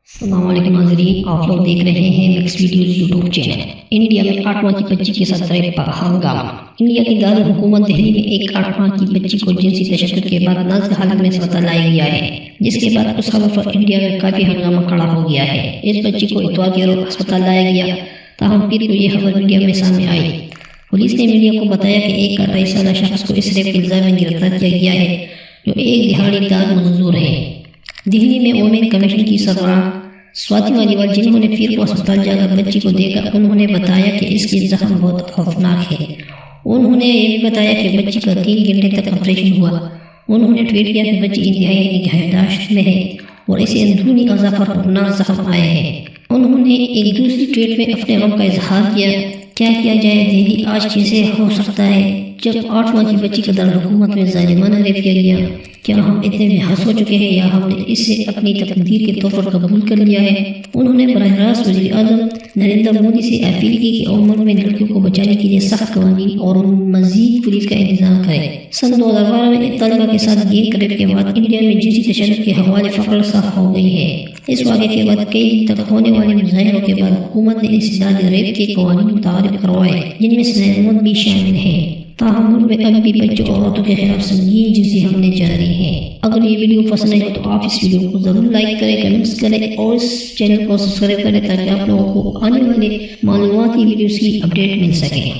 السلام علیکم ناظرین، آپ لوگ دیکھ رہے ہیں mix videos YouTube channel. India میں 8 ماہ کی بچی کے ساتھ ریپ کا ہنگامہ۔ انڈیا کی دارالحکومت دہلی میں ایک 8 ماہ کی بچی کو جنسی تشدد کے بعد نازک حالت میں اسپتال لایا گیا ہے، جس کے بعد اس خبر پر انڈیا میں کافی ہنگامہ کھڑا ہو گیا ہے۔ اس بچی کو اتوار کی روز اسپتال لایا گیا، تاہم پیر کو یہ خبر میڈیا میں سامنے آئی۔ پولیس نے میڈیا کو بتایا کہ ایک 28 سالہ شخص کو اس ریپ کے الزام میں گرفتار کیا گیا ہے، جو ایک دہاڑی دار مزدور ہے۔ دہلی میں وومن کمیشن کی سربراہ سواتی مالیوال، جنہوں نے پیر کو اسپتال جا کر بچی کو دیکھا، انہوں نے بتایا کہ اس کی زخم بہت خوفناک ہے۔ انہوں نے یہ بھی بتایا کہ بچی کا 3 گھنٹے تک آپریشن ہوا۔ انہوں نے ٹویٹ کیا کہ بچی انتہائی نگہداشت میں ہے اور اسے اندرونی اعضاء پر خوفناک زخم آئے ہیں۔ انہوں نے ایک دوسری ٹویٹ میں اپنے غم کا اظہار کیا۔ کیا جائے، دہلی آج کیسے ہو سکتا ہے جب 8 ماہ کی بچی کا دارالحکومت میں ظالمانہ ریپ کیا گیا؟ کیا ہم اتنے بےحاس ہو چکے ہیں یا ہم نے اسے اپنی تقدیر کے طور پر قبول کر لیا ہے؟ انہوں نے براہ راست وزیر اعظم نریندر مودی سے اپیل کی کہ ملک میں لڑکیوں کو بچانے کے لیے سخت قوانین اور مزید پولیس کا انتظام کرے۔ سن 2012 میں ایک طالبہ کے ساتھ گینگ ریپ کے بعد انڈیا میں جنسی تشدد کے حوالے فقر صاف ہو گئی ہے۔ اس واقعے کے بعد کئی دن تک ہونے والے مظاہروں کے بعد حکومت نے انسداد ریپ کے قوانین متعارف کروائے، جن میں سزائے موت بھی شامل ہے۔ تاہم ملک میں اب بھی بچوں اور عورتوں کے خلاف سنگین جنسی حملے جاری ہیں۔ اگر یہ ویڈیو پسند ہے تو آپ اس ویڈیو کو ضرور لائک کریں، کمنٹس کریں اور اس چینل کو سبسکرائب کریں تاکہ آپ لوگوں کو آنے والے معلوماتی ویڈیوز کی اپڈیٹ مل سکے۔